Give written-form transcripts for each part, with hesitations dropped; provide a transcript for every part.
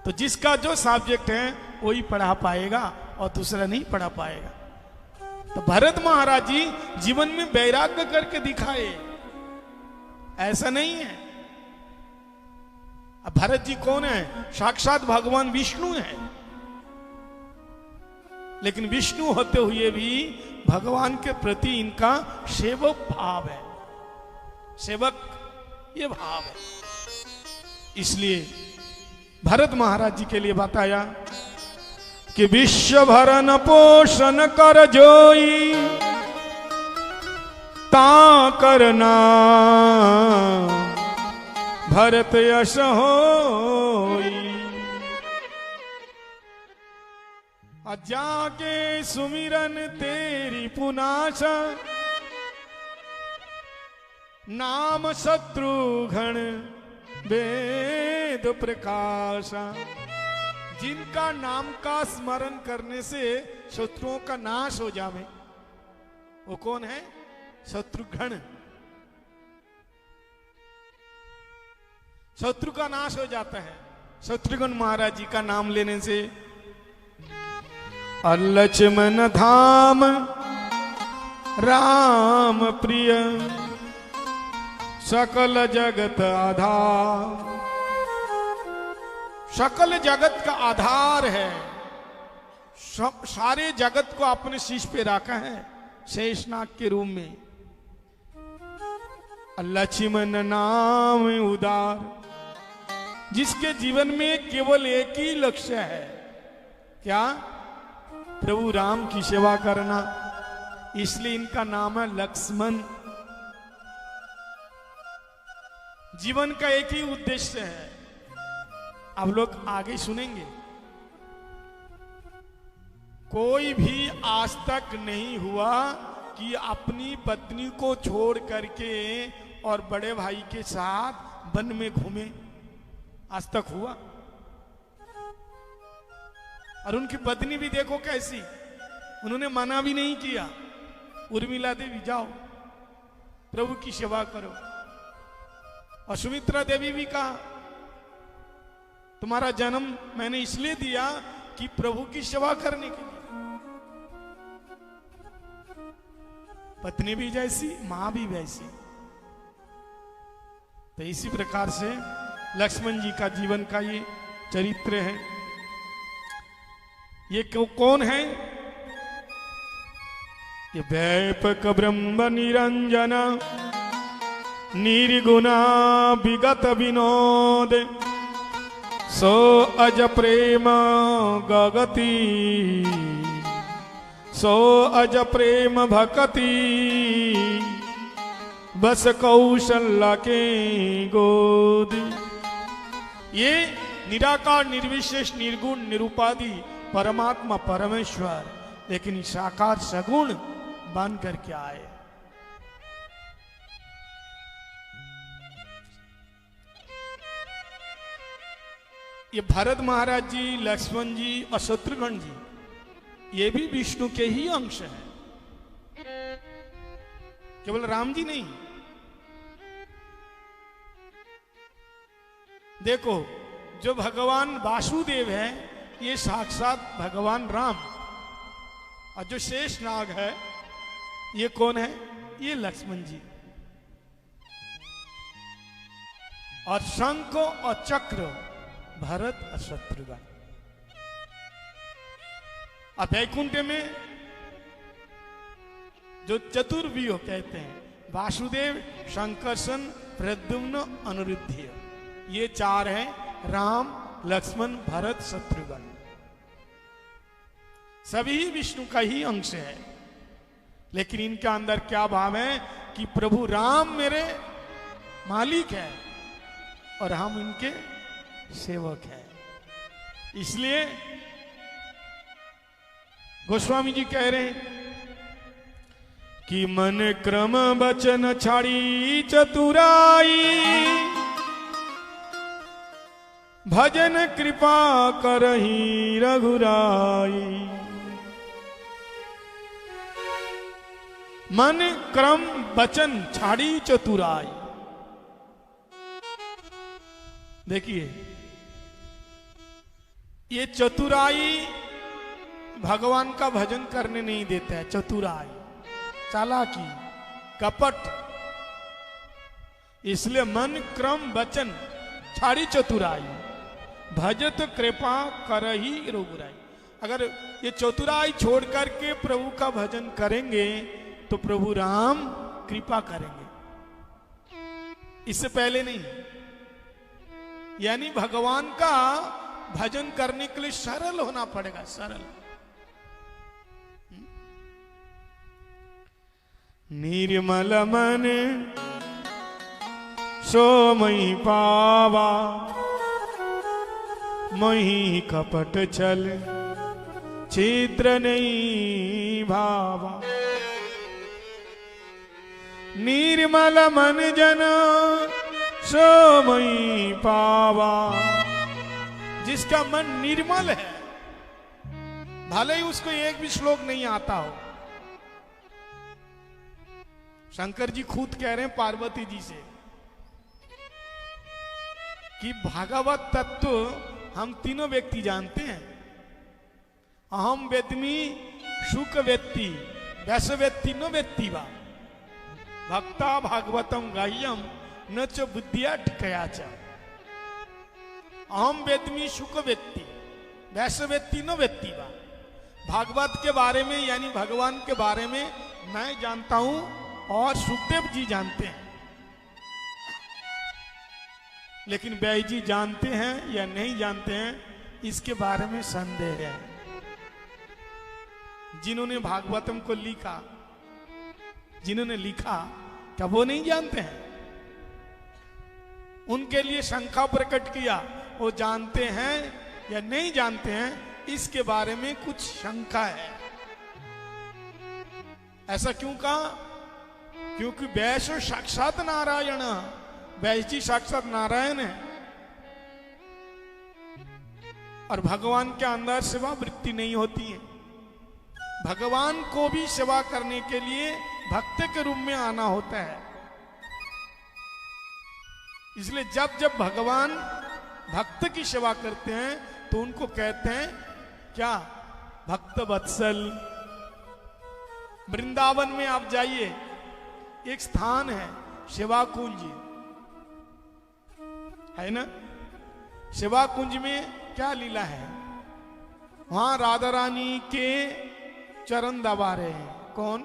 तो जिसका जो सब्जेक्ट है वही पढ़ा पाएगा और दूसरा नहीं पढ़ा पाएगा। तो भरत महाराज जी जीवन में वैराग्य करके दिखाए, ऐसा नहीं है। अब भरत जी कौन है? साक्षात भगवान विष्णु है, लेकिन विष्णु होते हुए भी भगवान के प्रति इनका सेवक भाव है, सेवक ये भाव है। इसलिए भरत महाराज जी के लिए बताया कि विश्व भरण पोषण कर जोई ता करना भरत यश होई। जाके सुमिरन तेरी पुनाशा नाम शत्रुघ्न वेद प्रकाशा। जिनका नाम का स्मरण करने से शत्रुओं का नाश हो जावे, वो कौन है? शत्रुघ्न। शत्रु का नाश हो जाता है शत्रुघ्न महाराज जी का नाम लेने से। लक्ष्मण धाम राम प्रिय सकल जगत आधार। सकल जगत का आधार है, सारे जगत को अपने शीश पे रखा है शेषनाग के रूप में। लक्ष्मण नाम उदार, जिसके जीवन में केवल एक ही लक्ष्य है, क्या? प्रभु राम की सेवा करना। इसलिए इनका नाम है लक्ष्मण। जीवन का एक ही उद्देश्य है। अब लोग आगे सुनेंगे। कोई भी आज तक नहीं हुआ कि अपनी पत्नी को छोड़ करके और बड़े भाई के साथ वन में घूमे, आज तक हुआ? और उनकी पत्नी भी देखो कैसी, उन्होंने मना भी नहीं किया। उर्मिला देवी जाओ प्रभु की सेवा करो, और सुमित्रा देवी भी कहा तुम्हारा जन्म मैंने इसलिए दिया कि प्रभु की सेवा करने के लिए। पत्नी भी जैसी, मां भी वैसी। तो इसी प्रकार से लक्ष्मण जी का जीवन का ये चरित्र है। ये कौन है? ये व्यापक ब्रह्म निरंजन निर्गुणा विगत विनोद सो अज प्रेम गगति सो अज प्रेम भक्ति बस कौशल्या के गोद। ये निराकार निर्विशेष निर्गुण निरूपादि परमात्मा परमेश्वर, लेकिन साकार सगुण बन करके आए। ये भरत महाराज जी, लक्ष्मण जी और शत्रुघ्न जी, ये भी विष्णु के ही अंश हैं, केवल राम जी नहीं। देखो, जो भगवान वासुदेव है ये साक्षात भगवान राम, और जो शेष नाग है ये कौन है? ये लक्ष्मण जी। और शंख और चक्र भरत और शत्रुघ्न। और वैकुंठ में जो चतुर्व्यूह कहते हैं, वासुदेव, शंकरसन, प्रद्युम्न, अनिरुद्ध, ये चार हैं, राम, लक्ष्मण, भरत, शत्रुघ्न। सभी विष्णु का ही अंश है, लेकिन इनका अंदर क्या भाव है कि प्रभु राम मेरे मालिक है और हम इनके सेवक हैं। इसलिए गोस्वामी जी कह रहे हैं कि मन क्रम बचन छाड़ी चतुराई भजन कृपा करही रघुराई। मन क्रम बचन छाड़ी चतुराई। देखिए, ये चतुराई भगवान का भजन करने नहीं देता है। चतुराई, चालाकी, कपट, इसलिए मन क्रम वचन छाड़ी चतुराई, भजत कृपा करही रघुराई। अगर ये चतुराई छोड़ करके प्रभु का भजन करेंगे तो प्रभु राम कृपा करेंगे, इससे पहले नहीं। यानी भगवान का भजन करने के लिए सरल होना पड़ेगा, सरल। निर्मल मन सो मई पावा, मही कपट छल छिद्र नहीं भावा। निर्मल मन जन सो मई पावा, जिसका मन निर्मल है, भले ही उसको एक भी श्लोक नहीं आता हो। शंकर जी खुद कह रहे हैं पार्वती जी से कि भागवत तत्व हम तीनों व्यक्ति जानते हैं। अहम वेद्मि शुक वेत्ति वैस वेत्ति न वेत्ति वा, भक्ता भागवतम गाह्यम न च बुद्धिया ठिकया च। अहम वेद्मि शुक वेत्ति वैस वेत्ति न वेत्ति वा, भागवत के बारे में यानी भगवान के बारे में मैं जानता हूं और सुखदेव जी जानते हैं, लेकिन व्यास जी जानते हैं या नहीं जानते हैं इसके बारे में संदेह है। जिन्होंने भागवतम को लिखा, जिन्होंने लिखा, क्या वो नहीं जानते हैं? उनके लिए शंका प्रकट किया, वो जानते हैं या नहीं जानते हैं इसके बारे में कुछ शंका है। ऐसा क्यों कहा? क्योंकि व्यास साक्षात नारायण, व्यास जी साक्षात नारायण है और भगवान के अंदर सेवा वृत्ति नहीं होती है। भगवान को भी सेवा करने के लिए भक्त के रूप में आना होता है। इसलिए जब जब भगवान भक्त की सेवा करते हैं तो उनको कहते हैं क्या? भक्त वत्सल। वृंदावन में आप जाइए, एक स्थान है सेवा कुंज, है ना? सेवा कुंज में क्या लीला है? वहां राधा रानी के चरण दबा रहे हैं। कौन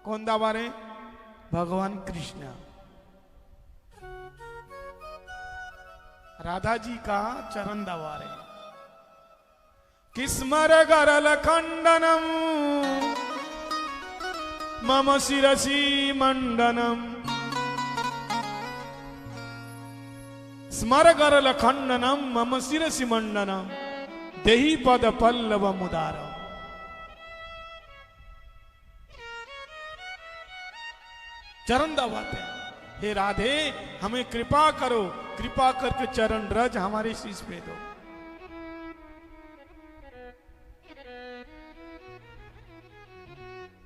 कौन दबा रहे? भगवान कृष्ण राधा जी का चरण दबा रहे हैं। किस्मर गरल खंडनम मम शिरसी मंडनम, स्मर गरल खंडनम मम शिरसी मंडनम देहि पद पल्लव मुदारम। चरण दबाते हैं, हे राधे हमें कृपा करो, कृपा करके चरण रज हमारे शीश पे दो।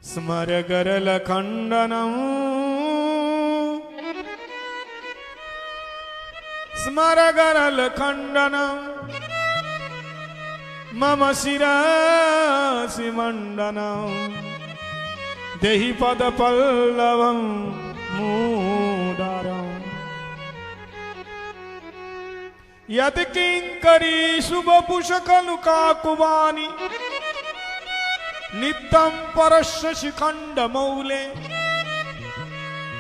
स्मर गरल खंडनम स्मर गरल खंडनम मम शिरसि मंडनम देहि पद पल्लवम मुदारम। यद किंकरी शुभ पुष्कलुका कुवानी नित्यं परस्य शिखंड मौले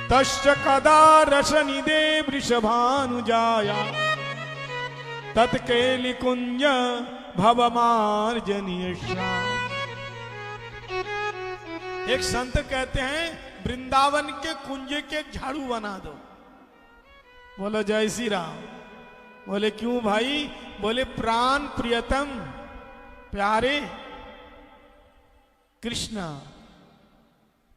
तश्च कदा रसनिदे वृषभानुजाया तत्केलि कुंज भवमार्जनीय श्याम। एक संत कहते हैं वृंदावन के कुंज के झाड़ू बना दो। बोलो जय श्री राम। बोले क्यों भाई? बोले प्राण प्रियतम प्यारे कृष्ण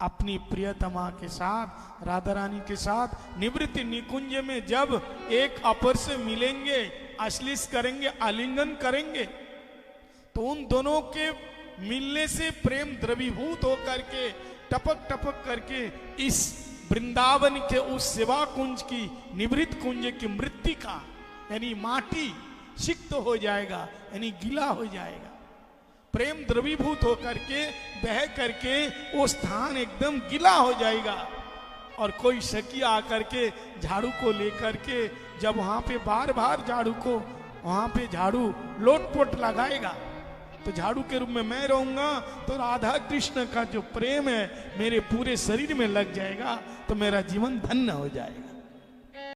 अपनी प्रियतमा के साथ, राधा रानी के साथ निवृत्ति निकुंज में जब एक अपर से मिलेंगे, आश्लिष करेंगे, आलिंगन करेंगे, तो उन दोनों के मिलने से प्रेम द्रवीभूत होकर के टपक टपक करके इस वृंदावन के उस सेवा कुंज की, निवृत्त कुंज की मृत्तिका यानी माटी सिक्त हो जाएगा, यानी गीला हो जाएगा। प्रेम द्रवीभूत होकर के बह करके वो स्थान एकदम गीला हो जाएगा। और कोई सखी आकर के झाड़ू को लेकर के जब वहां पे बार बार झाड़ू को वहां पे झाड़ू लोटपोट लगाएगा, तो झाड़ू के रूप में मैं रहूंगा, तो राधा कृष्ण का जो प्रेम है मेरे पूरे शरीर में लग जाएगा, तो मेरा जीवन धन्य हो जाएगा।